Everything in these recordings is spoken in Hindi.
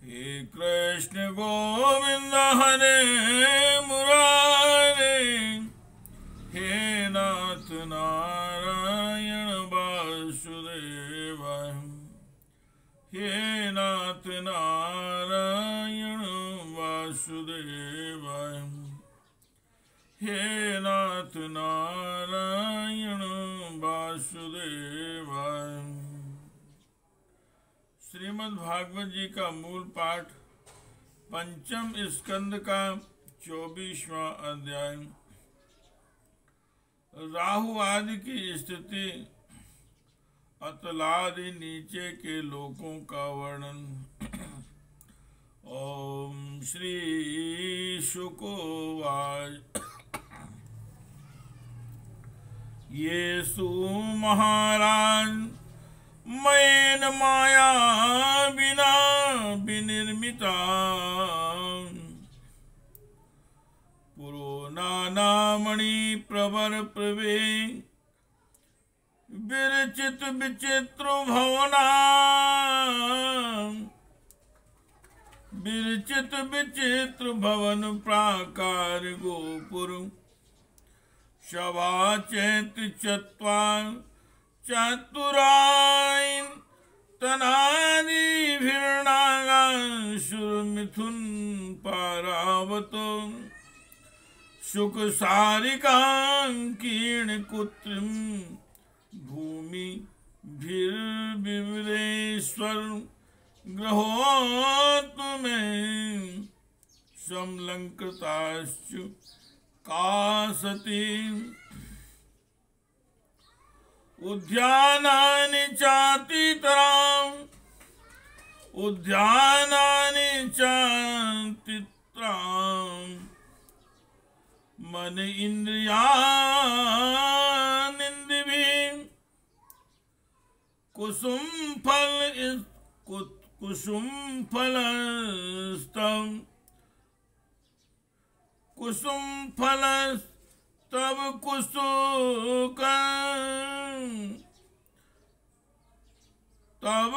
हे कृष्ण गोविंद हरे मुरारे, हे नाथ नारायण वासुदेव, हे नाथ नारायण वासुदेव, हे नाथ नारायण वासुदेव। श्रीमद् भागवत जी का मूल पाठ पंचम स्कंद का 24वां अध्याय। राहु आदि की स्थिति, अतलादि नीचे के लोकों का वर्णन। ओम श्री शुकोवाच। ये सु महाराज मयेन माया बिना विनिर्मिता, पुरो नानामणि प्रवर प्रवे, विरचित विचित्र भवना, विरचित विचित्र भवन प्राकार गोपुर, शवा चैत्र चत्वार चतुराय, तनादि भिर्नागासुर मिथुन पारावतो, शुक सारिकांकीर्ण कुत्रिम भूमि भीर्विवरेश्वर, ग्रहोत्तमें समलंकृताश्च कासति, उद्यानानि चातितराम्, उद्यानानि चातितराम्, मन इंद्रियानिन्द्रिभिः, कुसुम फलस्तम्, कुसुम फलस्तव कुसुकं, तव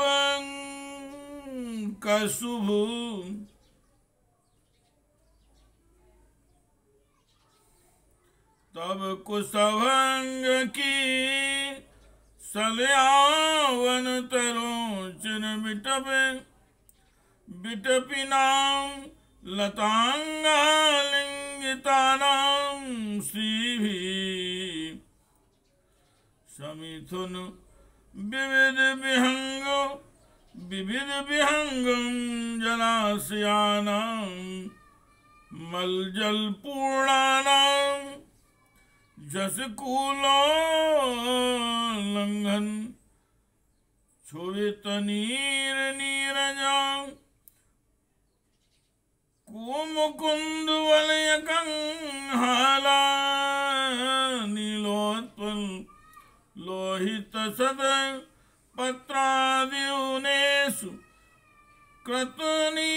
कसुभु, तब कुसभंग की सलयावन तरोचन बिटपे, बिटपिनाम लतांगालिंगितानां श्रीभिः, समिथुन विविध विहंगं जलाशयानां, मलजल पूर्णानां, जसकूलोल्लंघन, क्षुभित नीर नीरजां, कुमुकुंद वलयकं हाला, नीलोत्पल लोहित सद पत्राद्युनेषु, क्रतनी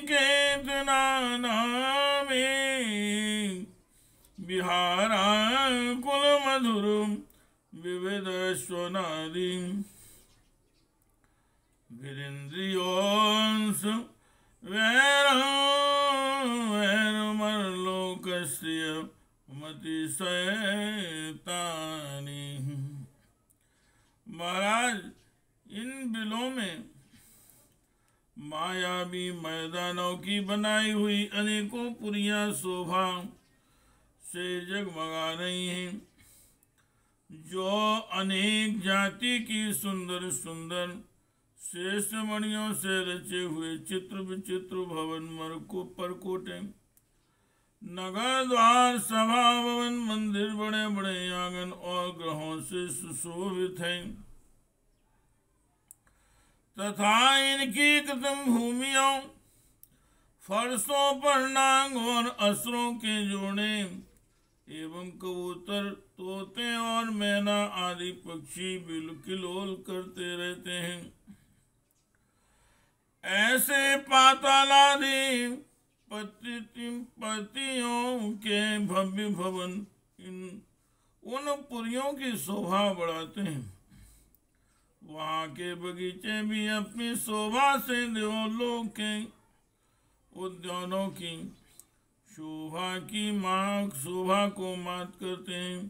केतनानामे, विहाराकुल मधुरं विविध स्वनादिं, वीरेन्द्रियोंस वैरमरलोकस्य मतिशयतानि। महाराज, इन बिलों में मायावी मैदानों की बनाई हुई अनेकों पुरियां शोभा से जगमगा रही हैं, जो अनेक जाति की सुंदर सुंदर श्रेष्ठ मणियों से रचे हुए चित्र विचित्र भवन परकोटे, नगर द्वार, सभा भवन, मंदिर, बड़े बड़े आंगन और ग्रहों से सुशोभित हैं, तथा इनकी कृत्रिम भूमियों, फर्शों पर नाग और असुरों के जोड़े एवं कबूतर, तोते और मैना आदि पक्षी बिलकिलोल करते रहते हैं। ऐसे पातालादि पतियों के भव्य भवन उन पुरियों की शोभा बढ़ाते हैं। वहाँ के बगीचे भी अपनी शोभा से देवलोक के उद्यानों की शोभा को मात करते हैं।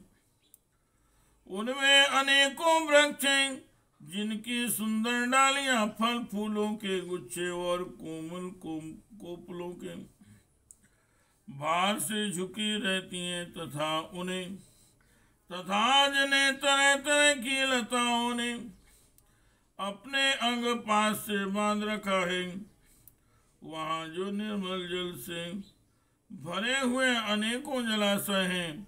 उनमें अनेकों वृक्ष हैं जिनकी सुंदर डालियां फल फूलों के गुच्छे और कोमल कोपलों के भार से झुकी रहती हैं तथा जिन्हें तरह तरह की लताओं ने अपने अंग पास से बांध रखा है। वहाँ जो निर्मल जल से भरे हुए अनेकों जलाशय हैं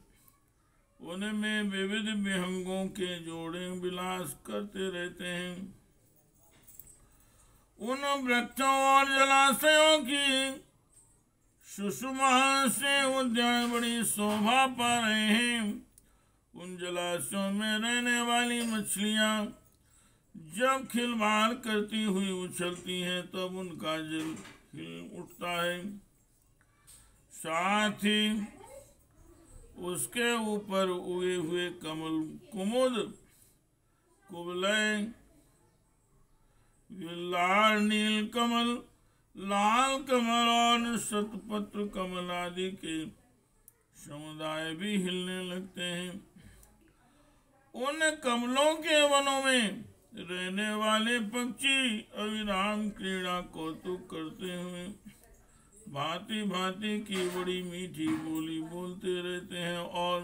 उनमें विविध विहंगों के जोड़े विलास करते रहते हैं। उन वृक्षों और जलाशयों की सुषमा से उद्यान बड़ी शोभा पा रहे हैं। उन जलाशयों में रहने वाली मछलियां जब खिलवाड़ करती हुई उछलती हैं तब उनका जल हिल उठता है। साथ ही उसके ऊपर उगे हुए कमल कुमुद कुवलय लाल नील कमल लाल कमल और शतपत्र कमल आदि के समुदाय भी हिलने लगते हैं। उन कमलों के वनों में रहने वाले पक्षी अविराम क्रीड़ा कौतुक करते हुए भांति भांति की बड़ी मीठी बोली बोलते रहते हैं और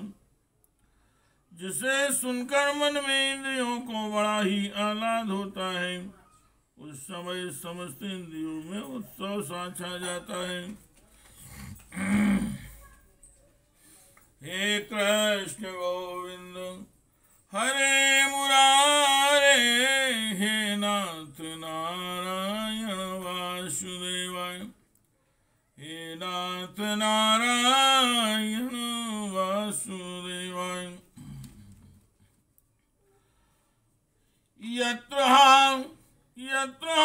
जिसे सुनकर मन में इंद्रियों को बड़ा ही आह्लाद होता है। उस समय समस्त इंद्रियों में उत्सव सा छा जाता है। हे कृष्ण गोविंद हरे मुरारे हे नाथ नारायण वासुदेवाय हे नाथ नारायण वासुदेवाय। यत्र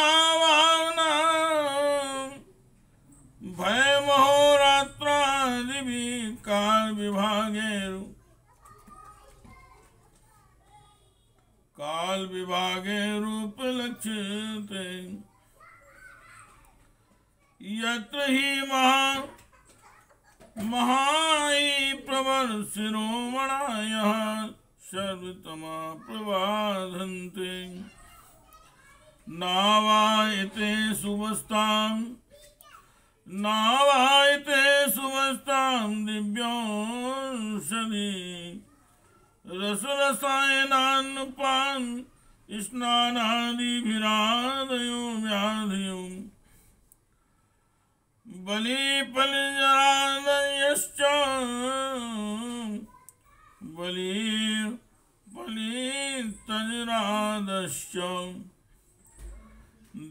भावना भय महोरात्रादिभिः काल विभागे रूप लक्ष्यते यत्र हि महाई प्रवर शिरोमणायः सर्वतमा प्रबाधन्ते नावायते सुवस्तां दिव्यौषधि रसरसायनान्नपान स्नानादिभिरादयो व्याधयो बलिपलिजरादयश्च बलितजरादश्च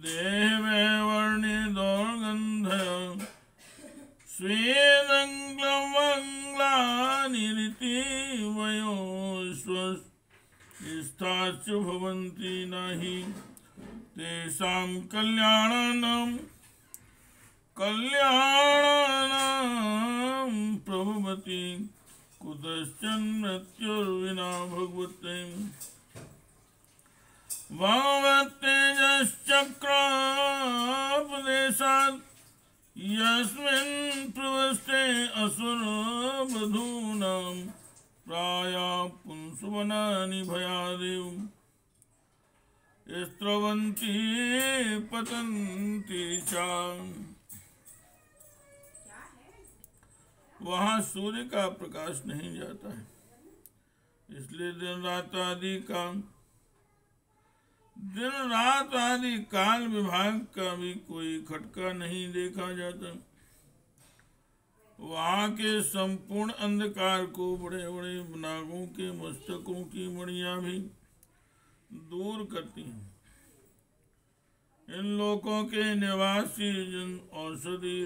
देवे वर्णे दौर्गन्धय स्वेदङ्ग्लमङ्गलानिरिति वयो स्वस्थाश्च भवन्ति नहि तेषां कल्याणानां प्रभवति कुतश्चन मृत्युर्विना भगवते भगवत्तेजश्चक्रापदेशात् यस्मिन् प्रवस्ते असुरवधूनां प्राया पुंसवनानि भयादेव स्रवन्ति पतन्ति च। वहाँ सूर्य का प्रकाश नहीं जाता है, इसलिए दिन रात आदि काल विभाग का भी कोई खटका नहीं देखा जाता। वहाँ के संपूर्ण अंधकार को बड़े बड़े नागों के मस्तकों की मणियां भी दूर करती हैं। इन लोकों के निवासी जन औषधि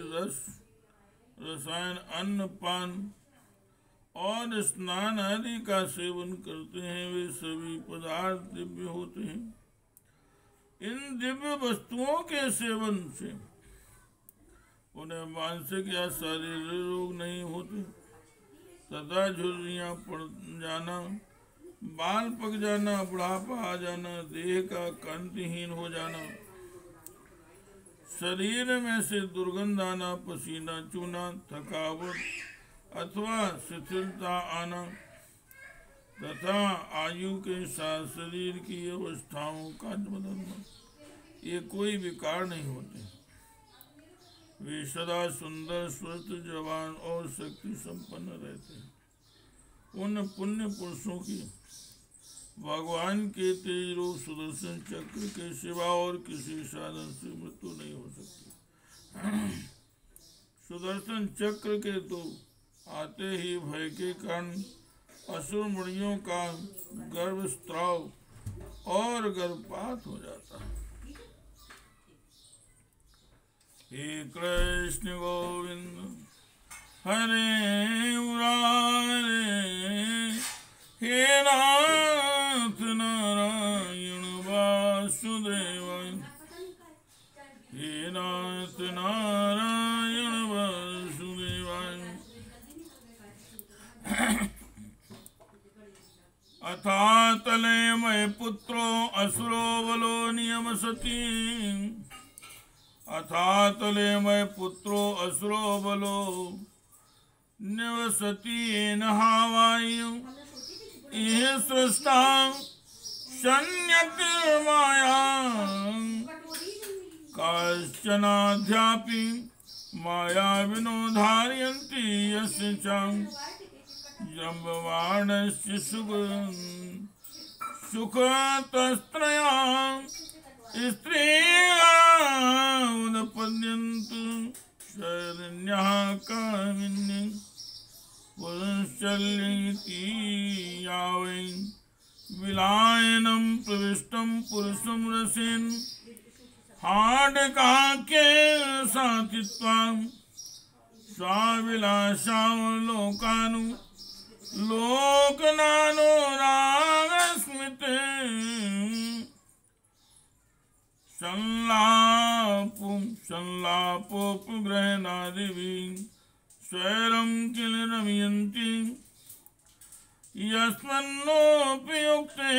रसायन अन्न पान और स्नान आदि का सेवन करते हैं, वे सभी पदार्थ दिव्य होते हैं। इन दिव्य वस्तुओं के सेवन से उन्हें मानसिक या शारीरिक रोग नहीं होते तथा झुर्रियां पड़ जाना बाल पक जाना, बुढ़ापा आ जाना, देह का कांतिहीन हो जाना, शरीर में से दुर्गंध आना, पसीना चूना, थकावट अथवा शिथिलता आना तथा आयु के साथ शरीर की अवस्थाओं का बदलना, ये कोई विकार नहीं होते। वे सदा सुंदर, स्वस्थ, जवान और शक्ति संपन्न रहते हैं। उन पुण्य पुरुषों की भगवान के तेज रूप सुदर्शन चक्र के सिवा और किसी साधन से मृत्यु नहीं हो सकती। सुदर्शन चक्र के तो आते ही भय के कारण असुर मुनियों का गर्भस्राव और गर्भपात हो जाता है। हे कृष्ण गोविंद हरे मुरारे, हे नाथ नारायण वासुदेव, हे नाथ नारायण वासुदेव। अथा तले मय पुत्रो असुरो बलो नियम सती, अथा तले मय पुत्रो असुरो बलो निवसति येन हावायु, इह सृष्टा शन्यतिर्माया काश्चनाध्यापि माया विनोधारयन्ति यस्य च जम्बवाणस्य सुखतस्त्रया स्त्रिया उदपद्यन्तु शरण्यः कामिन्ये पुरुषल्येति यावै विलायनं प्रविष्टं पुरुषं रसेन हाडकाख्ये साथित्वां स्वाभिलाषावलोकानु लोकनानुरागस्मिते संलापोपग्रहणादिभिः स्वैरं किल रमयन्ति यस्मिन्नोपयुक्ते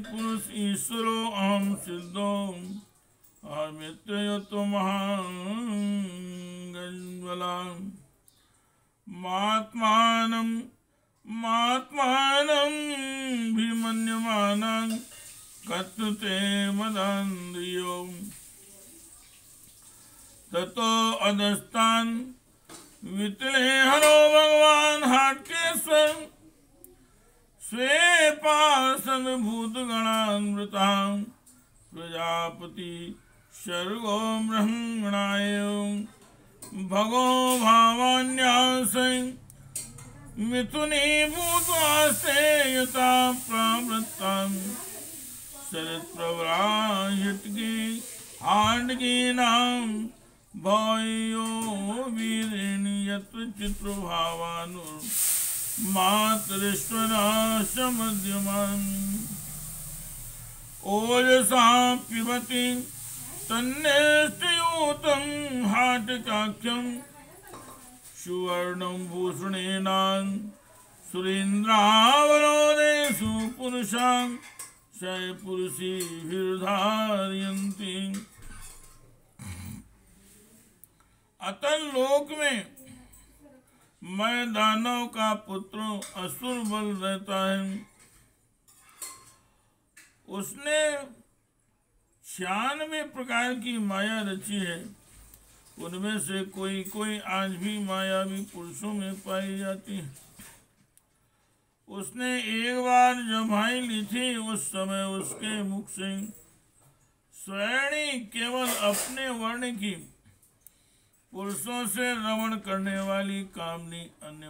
पुरुष ईश्वरो अहं सिद्धो अमित्ययुतो महागज्वलां मात्मानं विमन्यमानां कत्ते मदान्धियो ततो अधस्तान् वितले हरो भगवान् हाटकेश्वर स्वे पार्षद भूतगणान्वृतां प्रजापति शर्गो ब्रह्मणाय भगो भावान्यासै मिथुनी भूतवास्ते यथा प्रवृत्तां शरत्प्रवरायत्की हाण्डकीनां भयो वीरेणि यत्र चित्रभावानुर्मातरीश्वरा समद्यमान् ओजसा पिबति तन्नेष्टयूतं हाटकाख्यं सुवर्णं भूषणेनां सुरेन्द्रावरोदेषु पुरुषां शय पुरुषीभिर्धारयन्ति। अतः लोक में मैं दानव का पुत्र असुर बल रहता है। उसने 96 प्रकार की माया रची है। उनमें से कोई आज भी मायावी पुरुषों में पाई जाती है। उसने एक बार जब भाई ली थी, उस समय उसके मुख से स्वयं केवल अपने वर्ण की पुरुषों से रमण करने वाली कामनी अन्य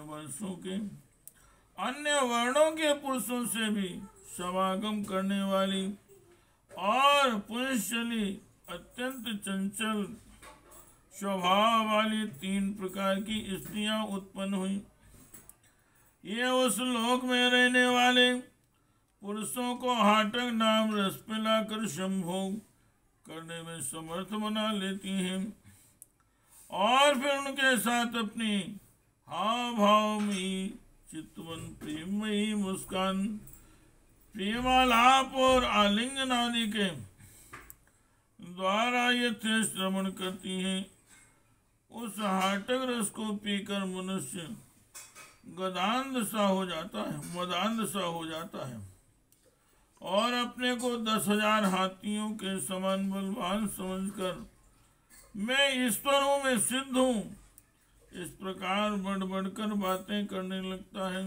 वर्णों के पुरुषों से भी समागम करने वाली और पुंसली अत्यंत चंचल स्वभाव वाली 3 प्रकार की स्त्रियां उत्पन्न हुई। ये उस लोक में रहने वाले पुरुषों को हाटक नाम रस पिलाकर संभोग करने में समर्थ बना लेती हैं और फिर उनके साथ अपनी हाव भाव में चितवन प्रेमयी मुस्कान प्रेमालाप और आलिंगन आदि के द्वारा यथेष्ट श्रवण करती हैं, उस हाटक रस को पीकर मनुष्य गदांध सा हो जाता है, मदांध सा हो जाता है और अपने को 10,000 हाथियों के समान बलवान समझकर मैं ईश्वर हूँ, मैं सिद्ध हूँ, इस प्रकार बढ़ बढ़कर बातें करने लगता है।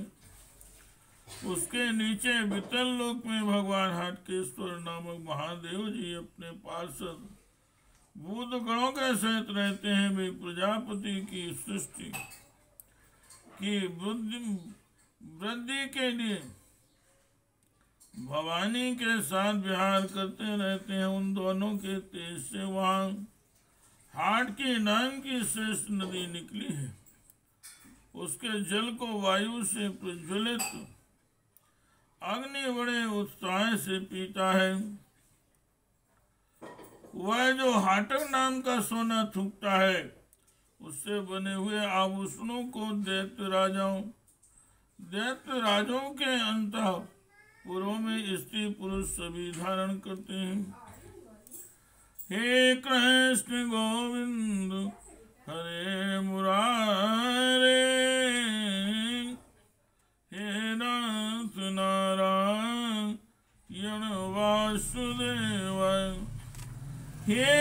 उसके नीचे वितल लोक में भगवान हाटकेश्वर नामक महादेव जी अपने पार्षद भूत गणों के सहित रहते हैं। वे प्रजापति की सृष्टि की वृद्धि के लिए भवानी के साथ विहार करते रहते हैं। उन दोनों के तेज से वहाँ हाट की नाम की श्रेष्ठ नदी निकली है। उसके जल को वायु से प्रज्वलित अग्नि बड़े उत्साह से पीता है। वह जो हाटक नाम का सोना थूकता है, उससे बने हुए आभूषणों को दैत्य राजों के अंतःपुरों में स्त्री पुरुष सभी धारण करते हैं। हे कृष्ण गोविंद हरे मुरारे, हे नाथ नारायण वासुदेव, हे